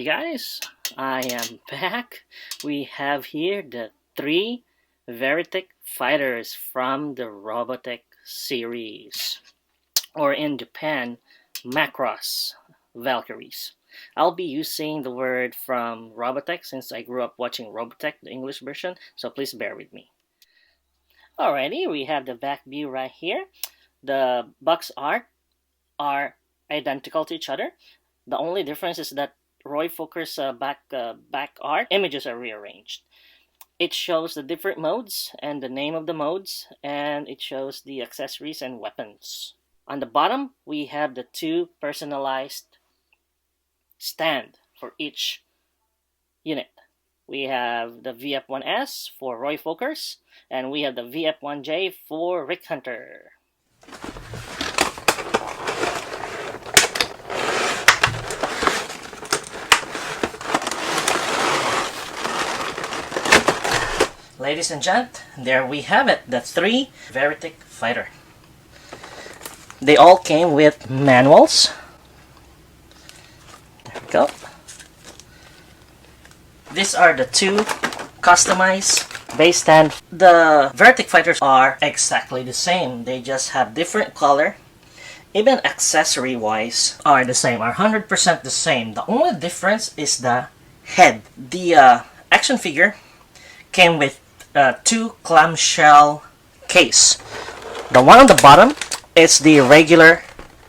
guys, I am back. We have here the 3 Veritech fighters from the Robotech series, or in Japan, Macross Valkyries. I'll be using the word from Robotech since I grew up watching Robotech, the English version, so please bear with me. Alrighty, we have the back view right here. The box art are identical to each other. The only difference is that Roy Foker's back art images are rearranged. It shows the different modes and the name of the modes, and it shows the accessories and weapons. On the bottom, we have the 2 personalized stand for each unit. We have the VF-1S for Roy Foker's, and we have the VF-1J for Rick Hunter. Ladies and gent, there we have it, the 3 Veritech fighter. They all came with manuals. There we go. These are the 2 customized base stand. The Veritech fighters are exactly the same. They just have different color. Even accessory wise are the same, are 100% the same. The only difference is the head. The action figure came with 2 clamshell case. The one on the bottom is the regular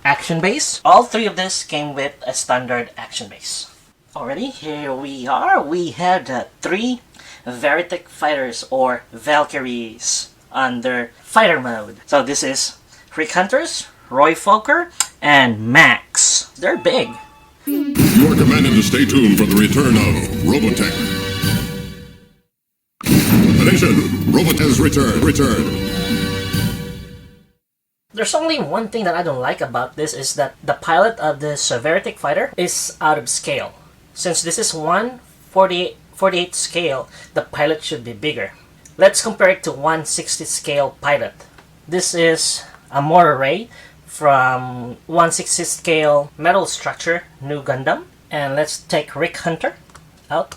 action base. All 3 of this came with a standard action base. Alrighty, here we are. We have the 3 Veritech fighters or Valkyries under fighter mode. So this is Rick Hunters, Roy Foker, and Max. They're big. You are commanded to stay tuned for the return of Robotech. Attention! Robot has returned. There's only one thing that I don't like about this is that the pilot of this Veritech fighter is out of scale. Since this is 1/48 scale, the pilot should be bigger. Let's compare it to 1/60 scale pilot. This is a more array from 1/60 scale metal structure, new Gundam. And let's take Rick Hunter out.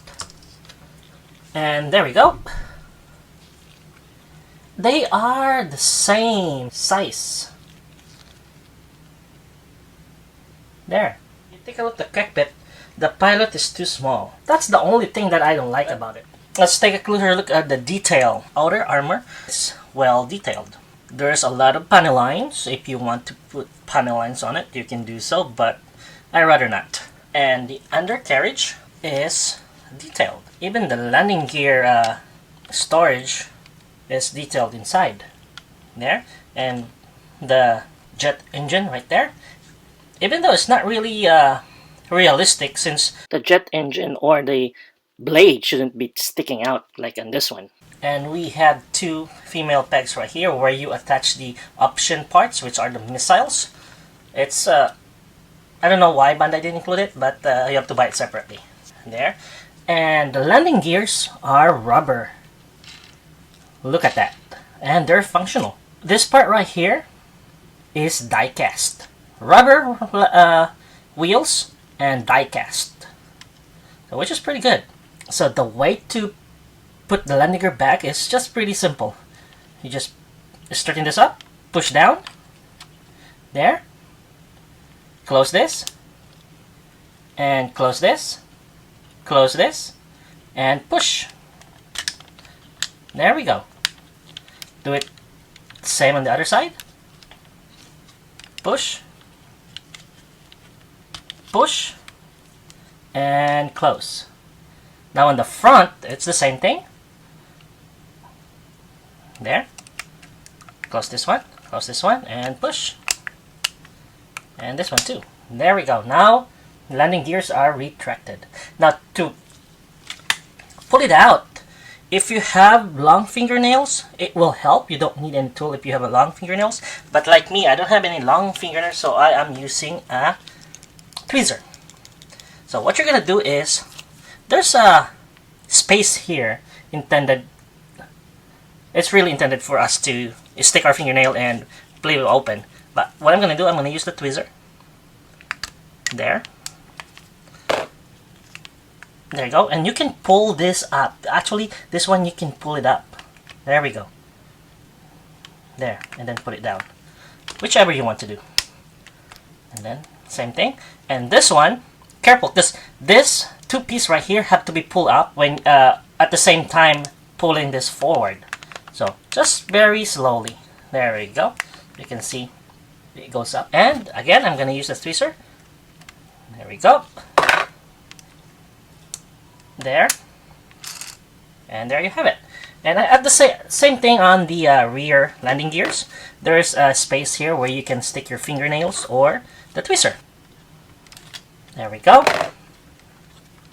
And there we go. They are the same size. There. You take a look at the cockpit, the pilot is too small. That's the only thing that I don't like about it. Let's take a closer look at the detail. Outer armor is well detailed. There's a lot of panel lines. If you want to put panel lines on it, you can do so, but I'd rather not. And the undercarriage is detailed. Even the landing gear storage is detailed inside there, and the jet engine right there, even though it's not really realistic since the jet engine or the blade shouldn't be sticking out like on this one. And we have 2 female pegs right here where you attach the option parts, which are the missiles. It's I don't know why Bandai didn't include it, but you have to buy it separately. There. And the landing gears are rubber. Look at that. And they're functional. This part right here is die cast. Rubber wheels and die cast. So, which is pretty good. So the way to put the landing gear back is just pretty simple. You just straighten this up, push down. There. Close this. And close this. Close this. And push. There we go. Do it same on the other side. Push. Push. And close. Now on the front, it's the same thing. There. Close this one, and push. And this one too. There we go. Now, landing gears are retracted. Now to pull it out, if you have long fingernails, it will help. You don't need any tool if you have a long fingernails. But like me, I don't have any long fingernails, so I am using a tweezer. So what you're gonna do is, there's a space here intended. It's really intended for us to stick our fingernail and play it open. But what I'm gonna do, I'm gonna use the tweezer. There. There you go. And you can pull this up. Actually, this one you can pull it up. There we go. There. And then put it down. Whichever you want to do. And then, same thing. And this one, careful, because this two-piece right here have to be pulled up when at the same time pulling this forward. So, just very slowly. There we go. You can see it goes up. And, again, I'm going to use the tweezer. There we go. There. And there you have it. And at the same thing on the rear landing gears. There's a space here where you can stick your fingernails or the tweezer. There we go.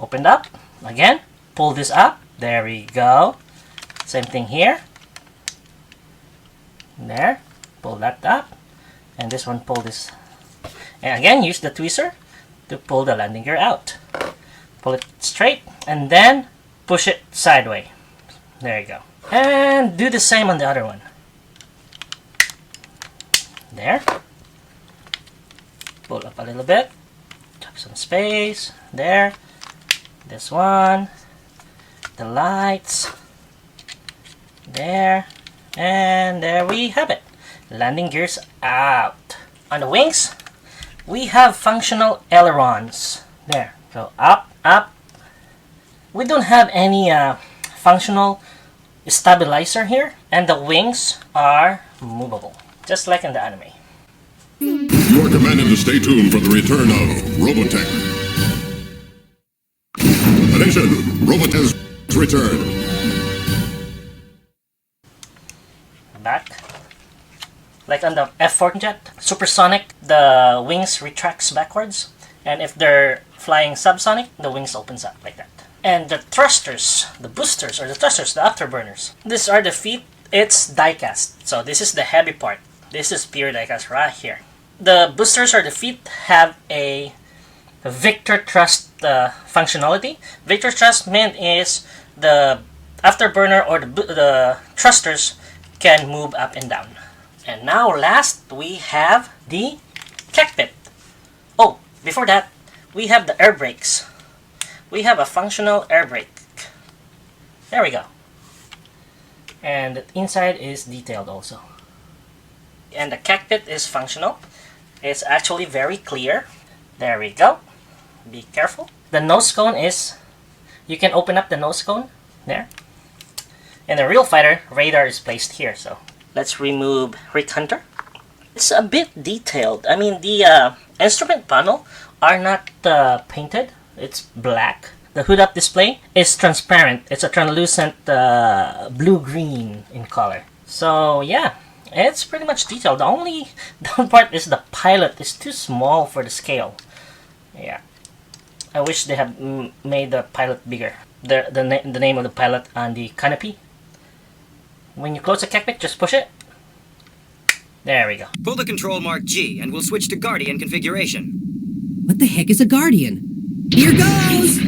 Opened up. Again, pull this up. There we go. Same thing here. There. Pull that up. And this one, pull this. And again, use the tweezer to pull the landing gear out. Pull it straight and then push it sideways. There you go. And do the same on the other one. There. Pull up a little bit. Have some space. There. This one. The lights. There. And there we have it. Landing gears out. On the wings, we have functional ailerons. There. Go up, up. We don't have any functional stabilizer here. And the wings are movable. Just like in the anime. You are commanded to stay tuned for the return of Robotech. Attention! Robotech has returned. Back. Like on the F-1J, supersonic, the wings retracts backwards. And if they're flying subsonic, the wings opens up like that. And the thrusters, the boosters, or the thrusters, the afterburners. These are the feet. It's die-cast. So this is the heavy part. This is pure die-cast right here. The boosters or the feet have a Victor thrust functionality. Victor thrust meant is the afterburner or the thrusters can move up and down. And now last we have the cockpit. Oh, before that, we have the air brakes. We have a functional air brake. There we go. And the inside is detailed also. And the cockpit is functional. It's actually very clear. There we go. Be careful. The nose cone is, you can open up the nose cone. There. In the real fighter, radar is placed here. So let's remove Rick Hunter. It's a bit detailed. I mean, the instrument panel are not painted. It's black. The hood-up display is transparent. It's a translucent blue-green in color. So yeah, it's pretty much detailed. The only down part is the pilot is too small for the scale. Yeah, I wish they had made the pilot bigger. The name of the pilot on the canopy. When you close the cockpit, just push it. There we go. Pull the control mark G and we'll switch to Guardian configuration. What the heck is a Guardian? Here goes!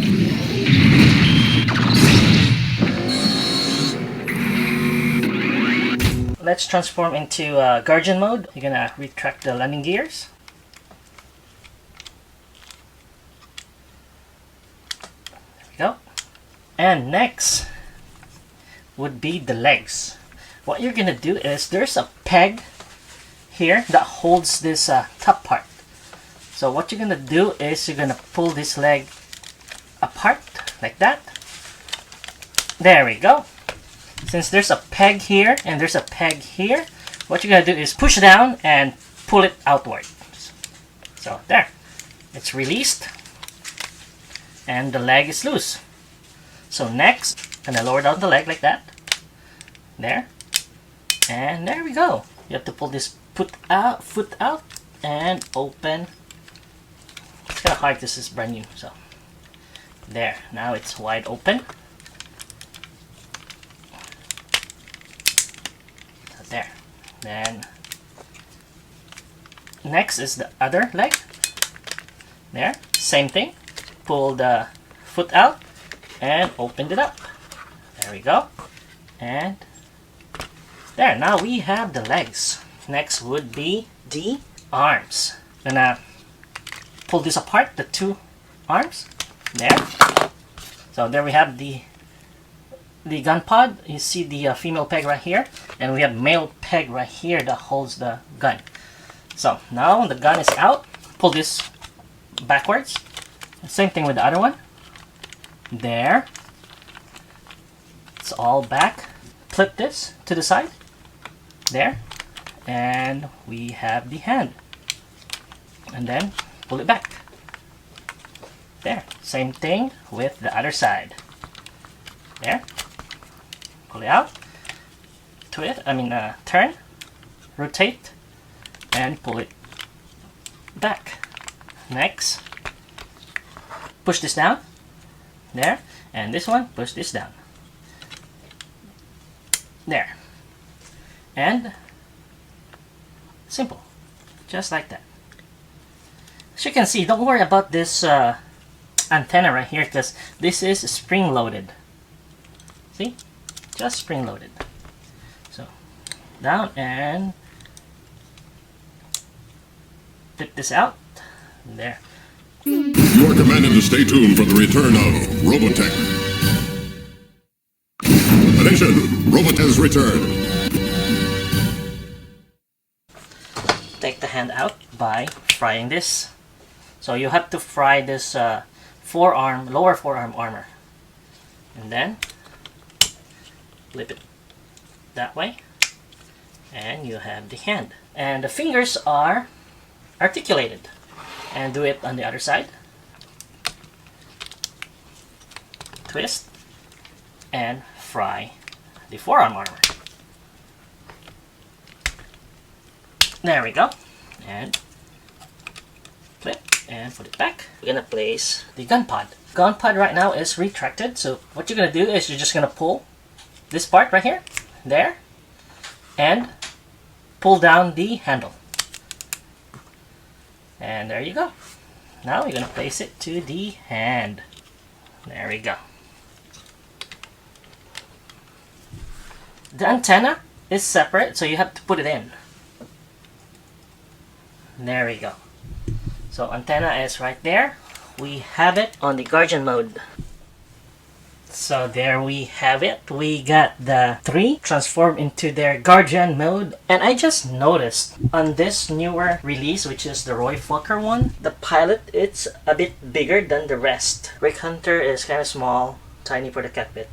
Let's transform into Guardian mode. You're gonna retract the landing gears. There we go. And next would be the legs. What you're gonna do is there's a peg here that holds this top part. So what you're gonna do is you're gonna pull this leg apart like that. There we go. Since there's a peg here and there's a peg here, what you're gonna do is push down and pull it outward. So there, it's released and the leg is loose. So next, I'm gonna lower down the leg like that. There, and there we go. You have to pull this foot out and open. It's kind of hard, this is brand new. So there, now it's wide open. So there. Then next is the other leg. There, same thing. Pull the foot out and open it up. There we go. And there, now we have the legs. Next would be the arms. Gonna pull this apart, the two arms. There. So there we have the gun pod. You see the female peg right here, and we have male peg right here that holds the gun. So now the gun is out. Pull this backwards. Same thing with the other one. There. It's all back. Flip this to the side. There. And we have the hand. And then pull it back. There. Same thing with the other side. There. Pull it out. Turn. Rotate. And pull it back. Next. Push this down. There. And this one, push this down. There. And simple. Just like that. As you can see, don't worry about this antenna right here because this is spring loaded. See? Just spring loaded. So down and flip this out. There. You are commanded to stay tuned for the return of Robotech. Attention! Robot has returned. Take the hand out by frying this. So you have to fry this lower forearm armor. And then flip it that way. And you have the hand. And the fingers are articulated. And do it on the other side. Twist and fry the forearm armor. There we go. And flip and put it back. We're gonna place the gun pod. Gun pod right now is retracted, so what you're gonna do is you're just gonna pull this part right here, there, and pull down the handle. And there you go. Now you're gonna place it to the hand. There we go. The antenna is separate, so you have to put it in. There we go. So antenna is right there. We have it on the Guardian mode. So there we have it. We got the three transformed into their Guardian mode. And I just noticed on this newer release, which is the Roy Fokker one, the pilot, it's a bit bigger than the rest. Rick Hunter is kind of small, tiny for the cockpit.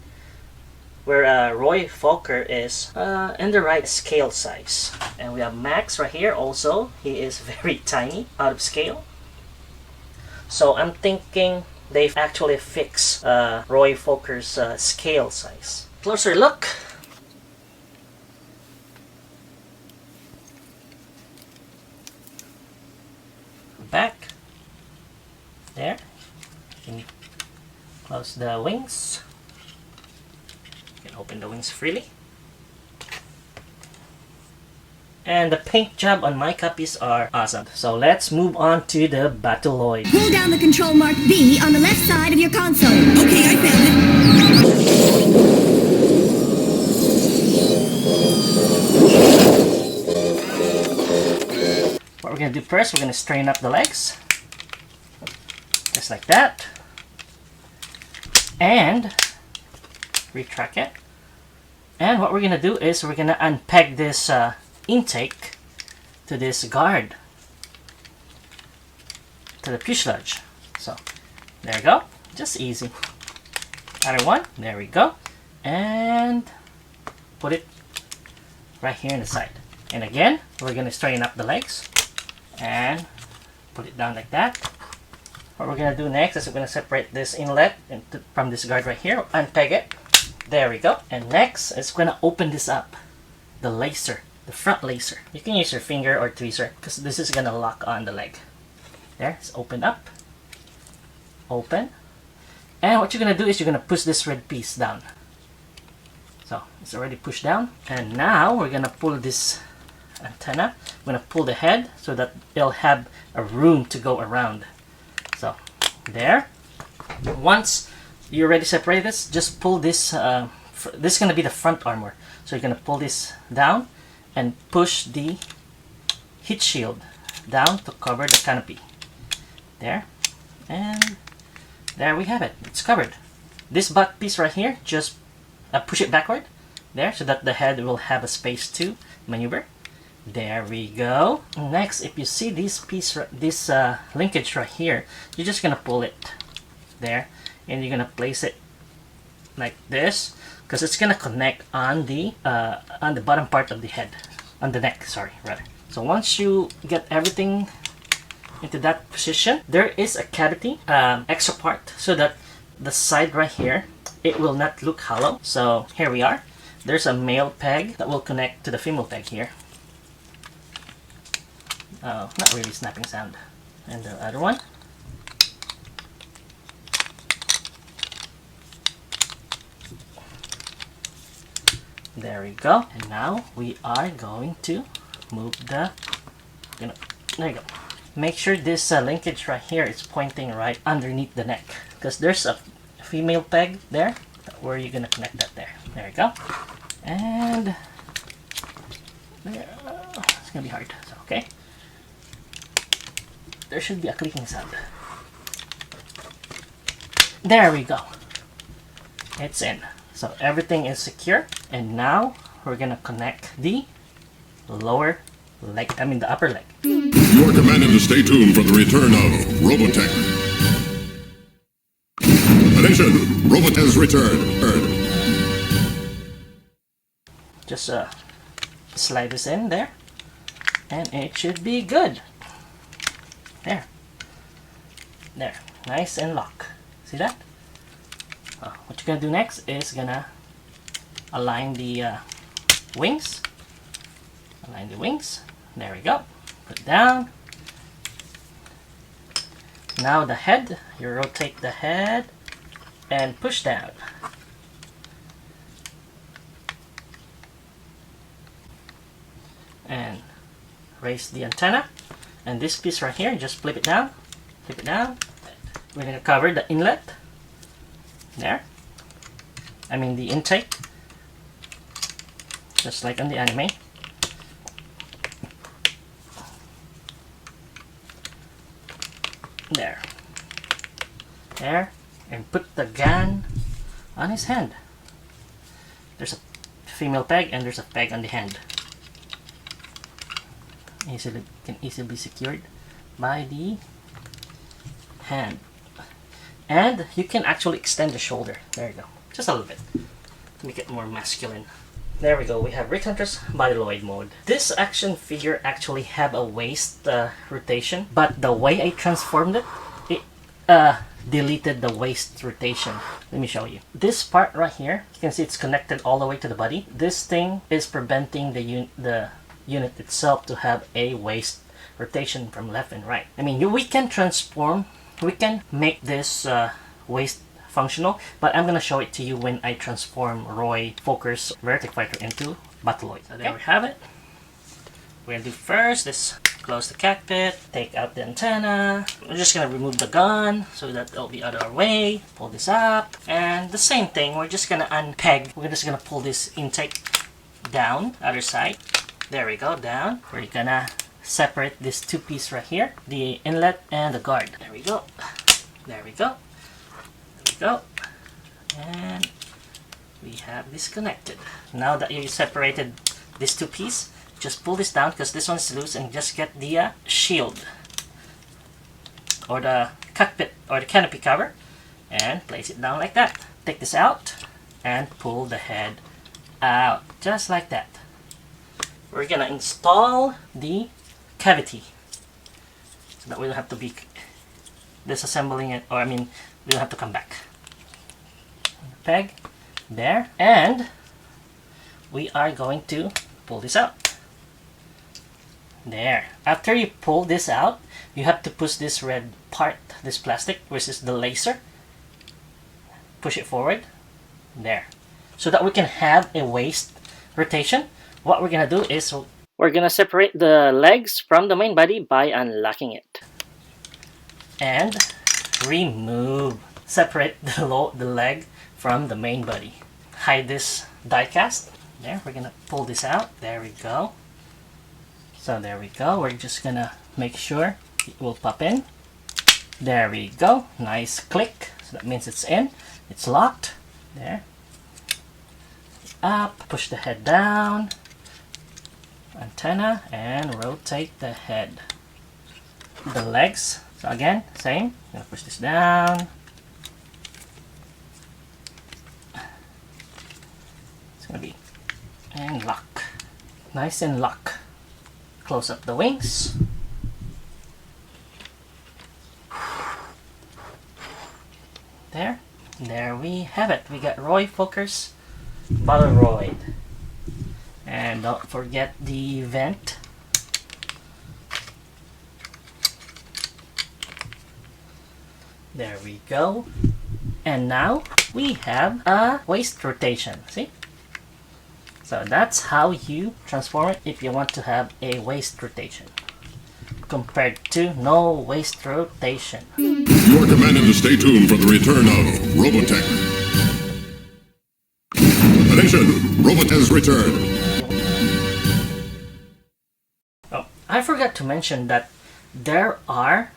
Where Roy Fokker is in the right scale size. And we have Max right here also. He is very tiny, out of scale. So I'm thinking they've actually fixed Roy Fokker's scale size. Closer look. Back. There. Can you close the wings? You can open the wings freely. And the paint job on my copies are awesome. So let's move on to the Battloid. Pull down the control mark B on the left side of your console. Okay, I found it. What we're going to do first, we're going to straighten up the legs. Just like that. And retract it. And what we're going to do is we're going to unpeg this intake to this guard, to the fuselage. So there you go, just easy. Other one, there we go, and put it right here in the side. And again, we're going to straighten up the legs and put it down like that. What we're going to do next is we're going to separate this inlet from this guard right here, unpeg it. There we go. And next is going to open this up, the lacer. The front lacer. You can use your finger or tweezer because this is gonna lock on the leg. There, it's opened up. Open. And what you're gonna do is you're gonna push this red piece down. So it's already pushed down. And now we're gonna pull this antenna. We're gonna pull the head so that it'll have a room to go around. So there. Once you already separate this, just pull this. This is gonna be the front armor. So you're gonna pull this down and push the heat shield down to cover the canopy. There. And there we have it. It's covered. This butt piece right here, just push it backward there so that the head will have a space to maneuver. There we go. Next, if you see this piece, this linkage right here, you're just gonna pull it there, and you're gonna place it like this, because it's gonna connect on the bottom part of the head, on the neck. Sorry, rather. So once you get everything into that position, there is a cavity, extra part, so that the side right here, it will not look hollow. So here we are. There's a male peg that will connect to the female peg here. Oh, not really snapping sound. And the other one. There we go. And now we are going to move the, there you go. Make sure this linkage right here is pointing right underneath the neck, because there's a female peg there where you're gonna connect that there. There you go. And there, it's gonna be hard. So, okay. There should be a clicking sound. There we go. It's in. So everything is secure. And now we're gonna connect the lower leg, the upper leg. You are commanded to stay tuned for the return of Robotech. Attention! Robot has returned. Just slide this in there, and it should be good. There. Nice and lock. See that? What you're gonna do next is gonna align the wings. Align the wings. There we go. Put it down. Now the head. You rotate the head and push down. And raise the antenna. And this piece right here, just flip it down. Flip it down. We're going to cover the inlet. There. The intake. Just like on the anime. There. There. And put the gun on his hand. There's a female peg and there's a peg on the hand. Can easily be secured by the hand. And you can actually extend the shoulder. There you go. Just a little bit to make it more masculine. There we go. We have Rick Hunter's Battloid mode. This action figure actually have a waist rotation, but the way I transformed it, it deleted the waist rotation. Let me show you. This part right here, you can see it's connected all the way to the body. This thing is preventing the unit itself to have a waist rotation from left and right. We can transform, we can make this waist functional, but I'm gonna show it to you when I transform Roy Foker's Veritech fighter into Battloid. So there we have it. We're gonna do first is close the cockpit, take out the antenna. We're just gonna remove the gun so that it'll be out of our way. Pull this up, and the same thing. We're just gonna unpeg. We're just gonna pull this intake down, other side. There we go, down. We're gonna separate this two piece right here, the inlet and the guard. There we go. There we go. There we go. And we have this connected. Now that you separated these two pieces, just pull this down because this one's loose, and just get the shield or the cockpit or the canopy cover and place it down like that. Take this out and pull the head out just like that. We're gonna install the cavity so that we don't have to be disassembling it, or we don't have to come back. Peg there, and we are going to pull this out. There. After you pull this out, you have to push this red part, this plastic, which is the laser. Push it forward. There. So that we can have a waist rotation. What we're gonna do is we're gonna separate the legs from the main body by unlocking it. And remove. Separate the leg from the main body. Hide this die cast. There, we're gonna pull this out. There we go. So there we go. We're just gonna make sure it will pop in. There we go. Nice click. So that means it's in. It's locked. There. Up, push the head down. Antenna, and rotate the head. The legs. So again, same. I'm gonna push this down. It's gonna be and lock. Nice and lock. Close up the wings. There we have it. We got Roy Focker's Battloid. And don't forget the vent. There we go. And now we have a waist rotation. See? So that's how you transform it if you want to have a waist rotation, compared to no waist rotation. You are commanded to stay tuned for the return of Robotech. Attention! Robot has returned. Oh, I forgot to mention that there are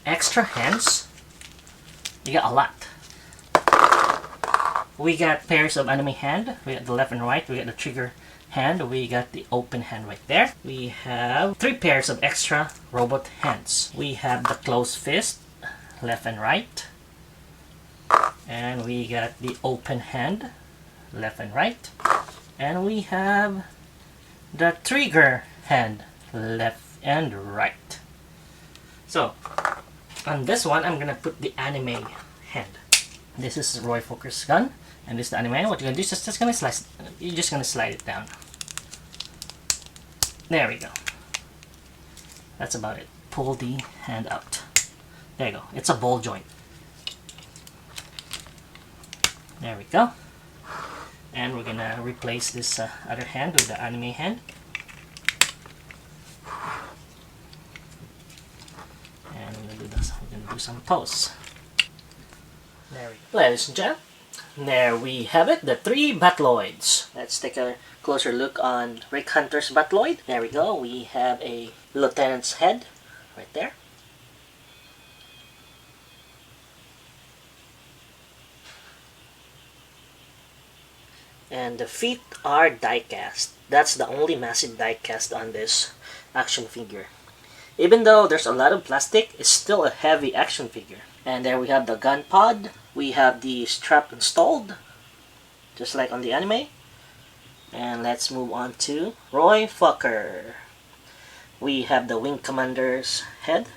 extra hands. You got a lot. We got pairs of anime hand. We got the left and right. We got the trigger hand. We got the open hand right there. We have 3 pairs of extra robot hands. We have the closed fist, left and right. And we got the open hand, left and right. And we have the trigger hand, left and right. So, on this one, I'm gonna put the anime hand. This is Roy Focker's gun, and this is the anime hand. What you're gonna do is just gonna slice. You're just gonna slide it down. There we go. That's about it. Pull the hand out. There you go. It's a ball joint. There we go. And we're gonna replace this other hand with the anime hand. And we're gonna do some pose. There we go. Ladies and gentlemen, there we have it, the 3 Battloids. Let's take a closer look on Rick Hunter's Battloid. There we go. We have a lieutenant's head right there. And the feet are die-cast. That's the only massive die-cast on this action figure. Even though there's a lot of plastic, it's still a heavy action figure. And there we have the gun pod. We have the strap installed, just like on the anime. And let's move on to Roy Fokker. We have the Wing Commander's head.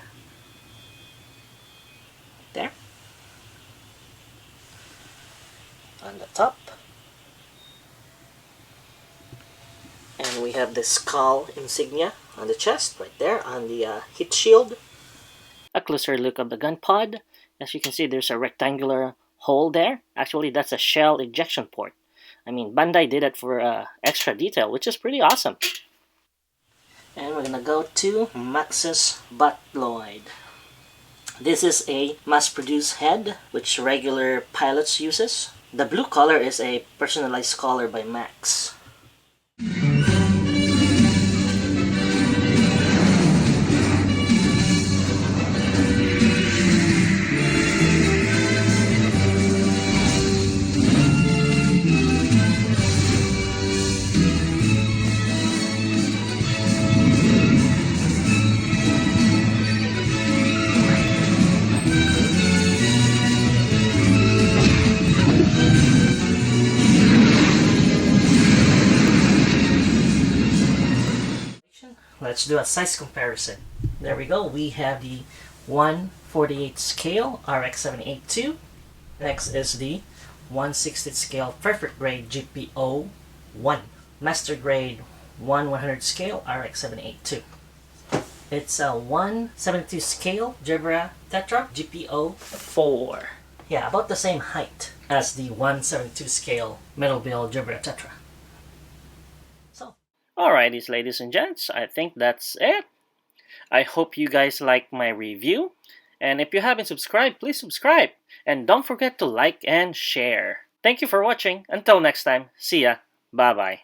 There. On the top. And we have the skull insignia on the chest, right there, on the heat shield. A closer look of the gun pod. As you can see, there's a rectangular hole there. Actually, that's a shell ejection port. I mean, Bandai did it for extra detail, which is pretty awesome. And we're gonna go to Max's Battloid. This is a mass-produced head, which regular pilots uses. The blue color is a personalized color by Max. Let's do a size comparison. There we go. We have the 1/48 scale RX-782. Next is the 1/60 scale perfect grade GPO-1. Master grade 1/100 scale RX-782. It's a 1/72 scale Jebra Tetra GPO-4. Yeah, about the same height as the 1/72 scale Metal Build Jebra Tetra. Alrighty, ladies and gents, I think that's it. I hope you guys like my review. And if you haven't subscribed, please subscribe. And don't forget to like and share. Thank you for watching. Until next time, see ya. Bye-bye.